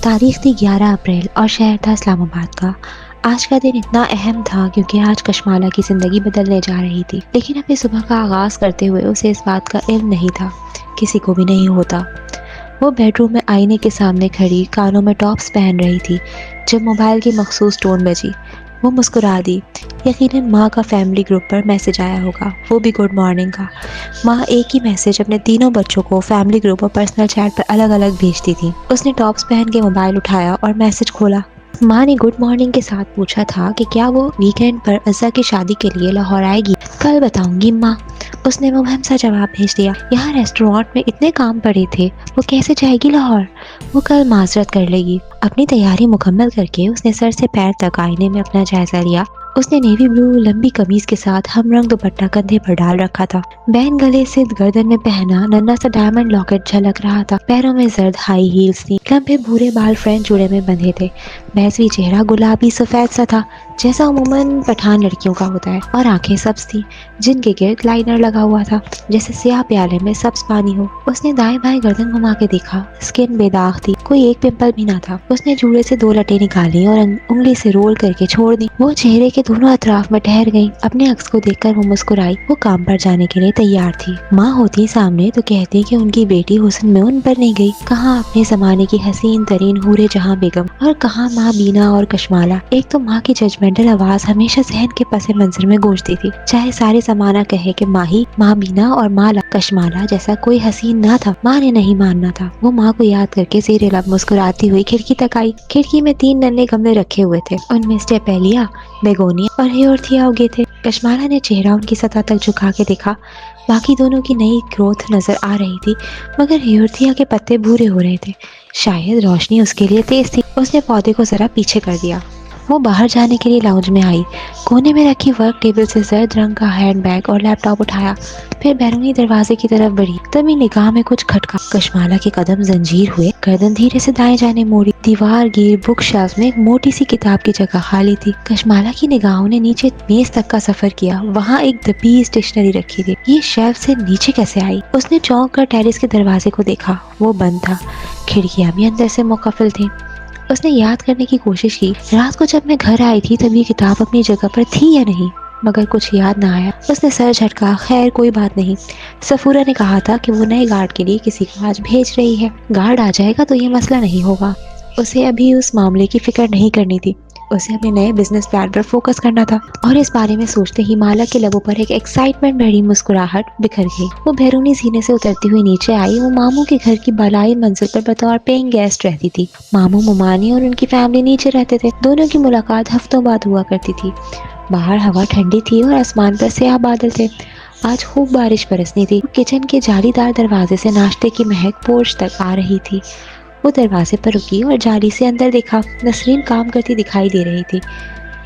تاریخ تھی 11 اپریل اور شہر تھا اسلام آباد کا۔ آج کا دن اتنا اہم تھا کیونکہ آج کشمالہ کی زندگی بدلنے جا رہی تھی، لیکن اپنی صبح کا آغاز کرتے ہوئے اسے اس بات کا علم نہیں تھا، کسی کو بھی نہیں ہوتا۔ وہ بیڈ روم میں آئینے کے سامنے کھڑی کانوں میں ٹاپس پہن رہی تھی جب موبائل کی مخصوص ٹون بجی۔ وہ مسکرا دی، یقیناً ماں کا فیملی گروپ پر میسج آیا ہوگا، وہ بھی گڈ مارننگ کا۔ ماں ایک ہی میسج اپنے تینوں بچوں کو فیملی گروپ اور پرسنل چیٹ پر الگ الگ بھیجتی تھی۔ اس نے ٹاپس پہن کے موبائل اٹھایا اور میسج کھولا۔ ماں نے گڈ مارننگ کے ساتھ پوچھا تھا کہ کیا وہ ویکینڈ پر عزا کی شادی کے لیے لاہور آئے گی؟ کل بتاؤں گی ماں، اس نے مبہم سا جواب بھیج دیا۔ یہاں ریسٹورانٹ میں اتنے کام پڑے تھے، وہ کیسے جائے گی لاہور؟ وہ کل معذرت کر لے گی۔ اپنی تیاری مکمل کر کے اس نے سر سے پیر تک آئینے میں اپنا جائزہ لیا۔ اس نے نیوی بلو لمبی قمیض کے ساتھ ہم رنگ دوپٹہ کندھے پر ڈال رکھا تھا، بین گلے سے گردن میں پہنا ننھا سا ڈائمنڈ لاکٹ جھلک رہا تھا، پیروں میں زرد ہائی ہیلز تھی، لمبے بھورے بال فرینچ جوڑے میں بندھے تھے، بیضوی چہرہ گلابی سفید سا تھا جیسا عموماً پٹھان لڑکیوں کا ہوتا ہے، اور آنکھیں سبز تھیں جن کے گرد لائنر لگا ہوا تھا جیسے سیاہ پیالے میں سبز پانی ہو۔ اس نے دائیں بائیں گردن گھما کے دیکھا، اسکن بے داغ تھی، کوئی ایک پمپل بھی نہ تھا۔ اس نے جوڑے سے 2 لٹیں نکالی اور انگلی سے رول کر کے چھوڑ دی۔ وہ چہرے کے دونوں اطراف میں ٹھہر گئی، اپنے عکس کو دیکھ کر وہ مسکرائی۔ وہ کام پر جانے کے لیے تیار تھی۔ ماں ہوتی سامنے تو کہتی کہ ان کی بیٹی حسن میں ان پر نہیں گئی، کہاں اپنے زمانے کی حسین ترین حورِ جہاں بیگم، اور کہاں ماں بینا اور کشمالہ۔ ایک تو ماں کی ججمنٹل آواز ہمیشہ ذہن کے پس منظر میں گونجتی تھی، چاہے سارے زمانہ کہے کہ ماہی، ماں بینا اور ماں کشمالہ جیسا کوئی حسین نہ تھا، ماں نے نہیں ماننا تھا۔ وہ ماں کو یاد کر کے زیر لب مسکراتی ہوئی کھڑکی تک آئی۔ کھڑکی میں 3 ننھے گملے رکھے ہوئے تھے، ان میں اسٹیپیلیا، بیگونیا اور ہیورتھیا اگے تھے۔ کشمالہ نے چہرہ ان کی سطح تک جھکا کے دیکھا، باقی دونوں کی نئی گروتھ نظر آ رہی تھی، مگر ہیورتھیا کے پتے بھورے ہو رہے تھے، شاید روشنی اس کے لیے تیز تھی۔ اس نے پودے کو ذرا پیچھے کر دیا۔ وہ باہر جانے کے لیے لاؤنج میں آئی، کونے میں رکھی ورک ٹیبل سے زرد رنگ کا ہینڈ بیگ اور لیپ ٹاپ اٹھایا، پھر بیرونی دروازے کی طرف بڑھی۔ تبھی نگاہ میں کچھ کھٹکا، کشمالہ کے قدم زنجیر ہوئے، گردن دھیرے سے دائیں جانے موڑی۔ دیوار گیر بک شیلف میں ایک موٹی سی کتاب کی جگہ خالی تھی۔ کشمالہ کی نگاہوں نے نیچے میز تک کا سفر کیا، وہاں ایک دبیز ڈکشنری رکھی تھی۔ یہ شیلف سے نیچے کیسے آئی؟ اس نے چونک کر ٹیرس کے دروازے کو دیکھا، وہ بند تھا، کھڑکیاں بھی اندر سے مقفل تھیں۔ اس نے یاد کرنے کی کوشش کی، رات کو جب میں گھر آئی تھی تب یہ کتاب اپنی جگہ پر تھی یا نہیں، مگر کچھ یاد نہ آیا۔ اس نے سر جھٹکا، خیر کوئی بات نہیں، سفورہ نے کہا تھا کہ وہ نئے گارڈ کے لیے کسی کو آج بھیج رہی ہے، گارڈ آ جائے گا تو یہ مسئلہ نہیں ہوگا۔ اسے ابھی اس معاملے کی فکر نہیں کرنی تھی، اسے اپنے نئے بزنس پلان پر فوکس کرنا تھا، اور اس بارے میں سوچتے ہی مالا کے لبوں پر ایک ایکسائٹمنٹ بھری مسکراہٹ بکھر گئی۔ وہ بیرونی زینے سے اترتی ہوئی نیچے آئی۔ وہ ماموں کے گھر کی بالائی منزل پر بطور پیئنگ گیسٹ رہتی تھی۔ ماموں ممانی اور ان کی فیملی نیچے رہتے تھے، دونوں کی ملاقات ہفتوں بعد ہوا کرتی تھی۔ باہر ہوا ٹھنڈی تھی اور آسمان پر سیاہ بادل تھے، آج خوب بارش برسنی تھی۔ کچن کے جالی دار دروازے سے ناشتے کی مہک پورچ تک آ رہی تھی۔ وہ دروازے پر رکی اور جالی سے اندر دیکھا، نسرین کام کرتی دکھائی دے رہی تھی۔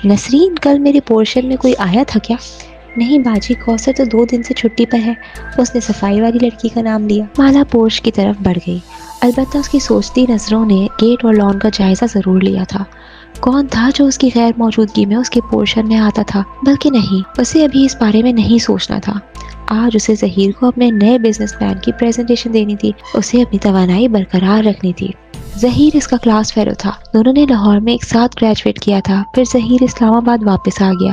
نسرین، کل میرے پورشن میں کوئی آیا تھا کیا؟ نہیں باجی، کوثر تو 2 دن سے چھٹی پر ہے، اس نے صفائی والی لڑکی کا نام لیا۔ مالا پورچ کی طرف بڑھ گئی، البتہ اس کی سوچتی نظروں نے گیٹ اور لان کا جائزہ ضرور لیا تھا۔ کون تھا جو اس کی غیر موجودگی میں اس کے پورشن میں آتا تھا؟ بلکہ نہیں، اسے ابھی اس بارے میں نہیں سوچنا تھا۔ آج اسے ظہیر کو اپنے نئے بزنس پلان کی پریزنٹیشن دینی تھی، اسے اپنی توانائی برقرار رکھنی تھی۔ ظہیر اس کا کلاس فیلو تھا، دونوں نے لاہور میں ایک ساتھ گریجویٹ کیا تھا، پھر ظہیر اسلام آباد واپس آ گیا۔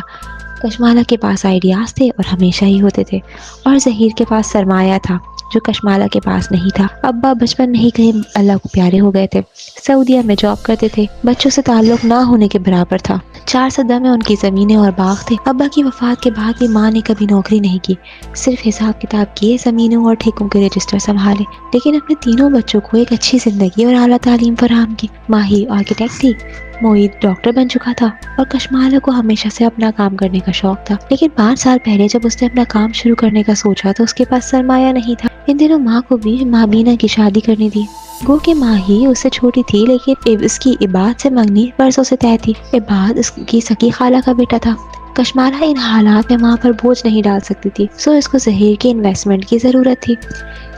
کشمالہ کے پاس آئیڈیاز تھے اور ہمیشہ ہی ہوتے تھے، اور ظہیر کے پاس سرمایہ تھا جو کشمالہ کے پاس نہیں تھا۔ ابا بچپن میں ہی کہیں اللہ کو پیارے ہو گئے تھے، سعودیہ میں جاب کرتے تھے، بچوں سے تعلق نہ ہونے کے برابر تھا۔ 4 سدہ میں ان کی زمینیں اور باغ تھے۔ ابا کی وفات کے بعد بھی ماں نے کبھی نوکری نہیں کی، صرف حساب کتاب کیے، زمینوں اور ٹھیکوں کے رجسٹر سنبھالے، لیکن اپنے تینوں بچوں کو ایک اچھی زندگی اور اعلیٰ تعلیم فراہم کی۔ ماہی آرکیٹیکٹ تھی، معید ڈاکٹر بن چکا تھا، اور کشمالہ کو ہمیشہ سے اپنا کام کرنے کا شوق تھا، لیکن 5 سال پہلے جب اس نے اپنا کام شروع کرنے کا سوچا تو اس کے پاس سرمایہ نہیں تھا۔ ان دنوں ماں کو بھی ماں بینا کی شادی کرنی تھی، گو کہ ماں ہی اس سے چھوٹی تھی، لیکن اس کی عباد سے منگنی برسوں سے طے تھی۔ عباد اس کی سکی خالہ کا بیٹا تھا۔ کشمالہ ان حالات میں ماں پر بوجھ نہیں ڈال سکتی تھی، سو اس کو ظہیر کی انویسٹمنٹ کی ضرورت تھی۔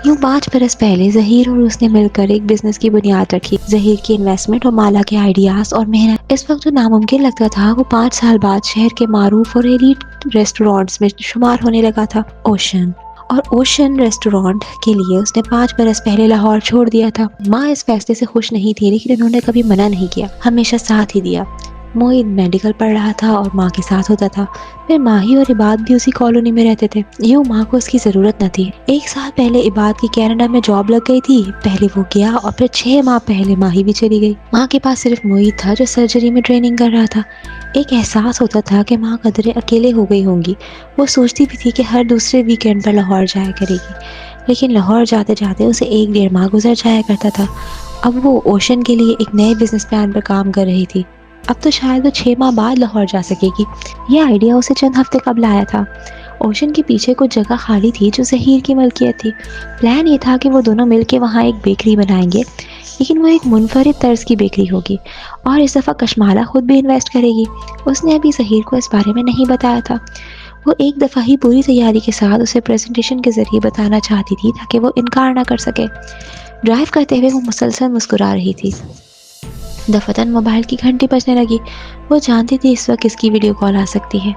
یوں 5 برس پہلے ظہیر اور اس نے مل کر ایک بزنس کی بنیاد رکھی۔ ظہیر کی انویسٹمنٹ اور مالا کے آئیڈیاز اور محنت، اس وقت جو ناممکن لگتا تھا وہ 5 سال بعد شہر کے معروف اور ایلیٹ ریسٹورانٹس میں شمار ہونے لگا تھا۔ اوشن اور اوشن ریسٹورانٹ کے لیے اس نے 5 برس پہلے لاہور چھوڑ دیا تھا۔ ماں اس فیصلے سے خوش نہیں تھی، لیکن انہوں نے کبھی منع نہیں کیا، ہمیشہ ساتھ ہی دیا۔ موعد میڈیکل پڑھ رہا تھا اور ماں کے ساتھ ہوتا تھا، پھر ماہی اور عباد بھی اسی کالونی میں رہتے تھے۔ یوں ماں کو اس کی ضرورت نہ تھی۔ 1 سال پہلے عباد کی کینیڈا میں جاب لگ گئی تھی، پہلے وہ گیا اور پھر 6 ماہ پہلے ماہی بھی چلی گئی۔ ماں کے پاس صرف موعد تھا جو سرجری میں ٹریننگ کر رہا تھا۔ ایک احساس ہوتا تھا کہ ماں قدرے اکیلے ہو گئی ہوں گی۔ وہ سوچتی بھی تھی کہ ہر دوسرے ویکینڈ پر لاہور جایا کرے گی، لیکن لاہور جاتے جاتے اسے 1 ڈیڑھ ماہ گزر جایا کرتا تھا۔ اب وہ اوشن کے لیے ایک نئے بزنس پلان پر کام کر رہی تھی۔ اب تو شاید وہ 6 ماہ بعد لاہور جا سکے گی۔ یہ آئیڈیا اسے چند ہفتے قبل آیا تھا۔ اوشن کے پیچھے کچھ جگہ خالی تھی جو ظہیر کی ملکیت تھی۔ پلان یہ تھا کہ وہ دونوں مل کے وہاں ایک بیکری بنائیں گے، لیکن وہ ایک منفرد طرز کی بیکری ہوگی، اور اس دفعہ کشمالہ خود بھی انویسٹ کرے گی۔ اس نے ابھی ظہیر کو اس بارے میں نہیں بتایا تھا۔ وہ ایک دفعہ ہی پوری تیاری کے ساتھ اسے پریزنٹیشن کے ذریعے بتانا چاہتی تھی تاکہ وہ انکار نہ کر سکے۔ ڈرائیو کرتے ہوئے وہ مسلسل مسکرا رہی تھی۔ دفتن موبائل کی گھنٹی بجنے لگی۔ وہ جانتی تھی اس وقت کس کی ویڈیو کال آ سکتی ہے۔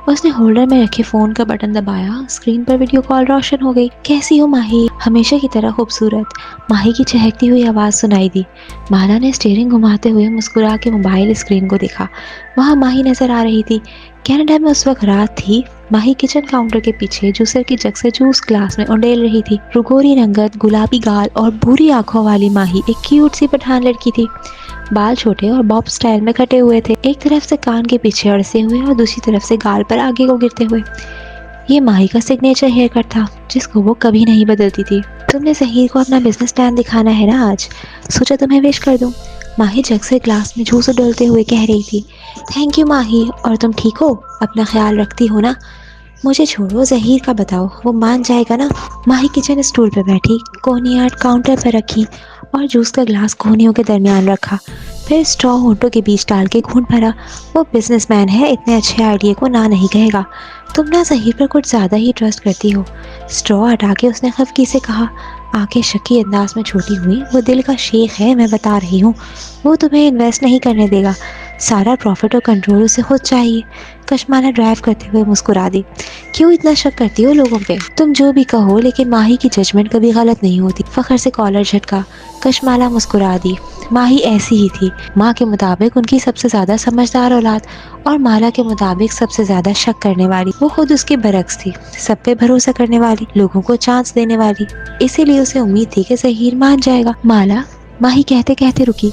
اس نے ہولڈر میں رکھے فون کا بٹن دبایا، اسکرین پر ویڈیو کال روشن ہو گئی۔ کیسی ہو ماہی؟ ہمیشہ کی طرح خوبصورت، ماہی کی چہکتی ہوئی آواز سنائی دی۔ مالا نے اسٹیئرنگ گھماتے ہوئے مسکرا کے موبائل اسکرین کو دیکھا۔ وہاں ماہی نظر آ رہی تھی۔ کینیڈا میں اس وقت رات تھی۔ ماہی کچن کاؤنٹر کے پیچھے جوسر کی جگ سے جوس گلاس میں انڈیل رہی تھی۔ رگوری رنگت، گلابی گال اور بھوری آنکھوں والی ماہی ایک کیوٹ سی پٹھان لڑکی تھی۔ بال چھوٹے اور باب سٹائل میں کٹے ہوئے تھے، ایک طرف سے کان کے پیچھے اڑسے ہوئے اور دوسری طرف سے گال پر آگے کو گرتے ہوئے۔ یہ ماہی کا سگنیچر ہیئر کٹ تھا جس کو وہ کبھی نہیں بدلتی تھی۔ تم نے ظہیر کو اپنا بزنس پلان دکھانا ہے نا آج، سوچا تمہیں وش کر دوں۔ ماہی جگ سے گلاس میں جوس ڈولتے ہوئے کہہ رہی تھی۔ تھینک یو ماہی، اور تم ٹھیک ہو؟ اپنا خیال رکھتی ہو نا؟ مجھے چھوڑو، ظہیر کا بتاؤ، وہ مان جائے گا نا؟ ماہی کچن اسٹول پر بیٹھی، کونیاٹ کاؤنٹر پر رکھی اور جوس کا گلاس کونیوں کے درمیان رکھا، پھر اسٹرا ہونٹوں کے بیچ ڈال کے گھونٹ بھرا۔ وہ بزنس مین ہے، اتنے اچھے آئیڈیا کو نہ نہیں کہے گا۔ تم نہ ظہیر پر کچھ زیادہ ہی ٹرسٹ کرتی ہو۔ اسٹرا ہٹا کے اس نے خفگی سے کہا۔ آنکھیں شکی انداز میں چھوٹی ہوئی۔ وہ دل کا شیخ ہے، میں بتا رہی ہوں۔ وہ تمہیں انویسٹ نہیں کرنے دے گا، سارا پروفٹ اور کنٹرول اسے خود چاہیے۔ کشمالہ ڈرائیو کرتے ہوئے مسکرا دی۔ کیوں اتنا شک کرتی ہو لوگوں پہ؟ تم جو بھی کہو، لیکن ماہی کی ججمنٹ کبھی غلط نہیں ہوتی۔ فخر سے کالر جھٹکا۔ کشمالہ مسکرا دی۔ ماہی ایسی ہی تھی، ماں کے مطابق ان کی سب سے زیادہ سمجھدار اولاد، اور مالا کے مطابق سب سے زیادہ شک کرنے والی۔ وہ خود اس کے برعکس تھی، سب پہ بھروسہ کرنے والی، لوگوں کو چانس دینے والی۔ اسی لیے اسے امید تھی کہ ظہیر مان جائے گا۔ مالا، ماہی کہتے کہتے رکی۔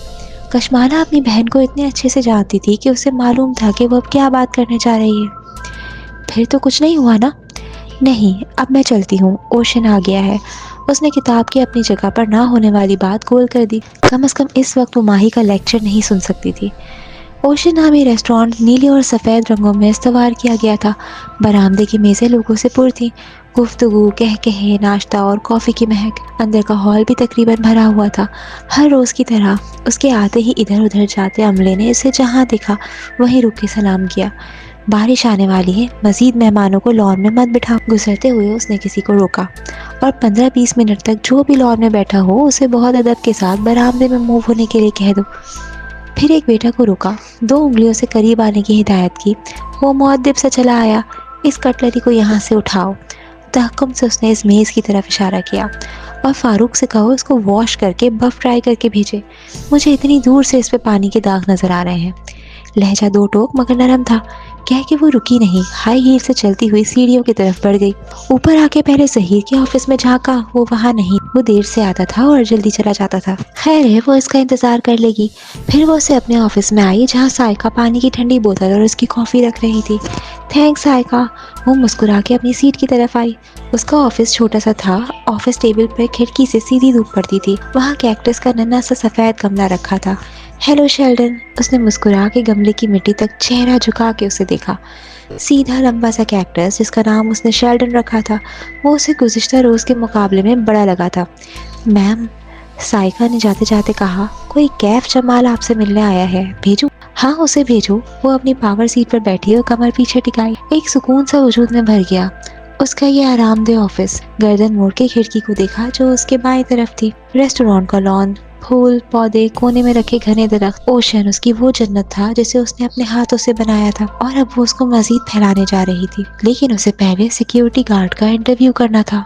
کشمالہ اپنی بہن کو اتنے اچھے سے جانتی تھی کہ اسے معلوم تھا کہ وہ اب کیا بات کرنے جا رہی ہے۔ پھر تو کچھ نہیں ہوا نا؟ نہیں، اب میں چلتی ہوں، اوشن آ گیا ہے۔ اس نے کتاب کی اپنی جگہ پر نہ ہونے والی بات گول کر دی۔ کم از کم اس وقت وہ ماہی کا لیکچر نہیں سن سکتی تھی۔ اوشن نامی ریسٹورانٹ نیلے اور سفید رنگوں میں استوار کیا گیا تھا۔ برآمدے کی میزیں لوگوں سے پر تھیں، گفتگو، کہکہے، ناشتہ اور کافی کی مہک۔ اندر کا ہال بھی تقریباً بھرا ہوا تھا۔ ہر روز کی طرح اس کے آتے ہی ادھر ادھر جاتے عملے نے اسے جہاں دیکھا وہیں رک کے سلام کیا۔ بارش آنے والی ہے، مزید مہمانوں کو لان میں مت بٹھا۔ گزرتے ہوئے اس نے کسی کو روکا، اور 15-20 منٹ تک جو بھی لان میں بیٹھا ہو اسے بہت ادب کے ساتھ برآمدے میں موو ہونے کے لیے کہہ دو۔ پھر ایک بیٹا کو روکا، 2 انگلیوں سے قریب آنے کی ہدایت کی۔ وہ مؤدب سے چلا آیا۔ اس کٹلری کو یہاں سے اٹھاؤ۔ تحکم سے اس نے اس میز کی طرف اشارہ کیا۔ اور فاروق سے کہو اس کو واش کر کے بف ڈرائی کر کے بھیجے، مجھے اتنی دور سے اس پہ پانی کے داغ نظر آ رہے ہیں۔ لہجہ 2 ٹوک مگر نرم تھا۔ کہہ کے وہ رکی نہیں، ہائی ہیل سے چلتی ہوئی سیڑھیوں کی طرف بڑھ گئی۔ اوپر آ کے پہلے ظہیر کے آفس میں جھانکا، وہ وہاں نہیں، وہ دیر سے آتا تھا اور جلدی چلا جاتا تھا۔ خیر ہے، وہ اس کا انتظار کر لے گی۔ پھر وہ اسے اپنے آفس میں آئی جہاں سائقہ پانی کی ٹھنڈی بوتل اور اس کی کافی رکھ رہی تھی۔ تھینکس سائقہ۔ وہ مسکرا کے اپنی سیٹ کی طرف آئی۔ اس کا آفس چھوٹا سا تھا۔ آفس ٹیبل پر کھڑکی سے سیدھی دھوپ پڑتی تھی۔ وہاں کیکٹس کا ننھا سا سفید گملہ رکھا تھا۔ Hello Sheldon. اس نے مسکرا کے گملے کی مٹی تک چہرہ جھکا کے اسے دیکھا۔ سیدھا لمبا سا کیکٹس جس کا نام اس نے شیلڈن رکھا تھا، وہ اسے گزشتہ روز کے مقابلے میں بڑا لگا تھا۔ میم، سائقہ نے جاتے جاتے کہا، کوئی کیف جمال آپ سے ملنے آیا ہے، بھیجوں؟ ہاں اسے بھیجو۔ وہ اپنی پاور سیٹ پر بیٹھی اور کمر پیچھے ٹکائی۔ ایک سکون سا وجود میں بھر گیا۔ اس کا یہ آرام دہ آفس۔ گردن موڑ کے کھڑکی کو دیکھا جو اس کے بائیں طرف تھی۔ ریسٹورانٹ کا لان، پھول، پودے، کونے میں رکھے گھنے درخت۔ اوشن اس کی وہ جنت تھا جسے اس نے اپنے ہاتھوں سے بنایا تھا، اور اب وہ اس کو مزید پھیلانے جا رہی تھی۔ لیکن اسے پہلے سیکیورٹی گارڈ کا انٹرویو کرنا تھا۔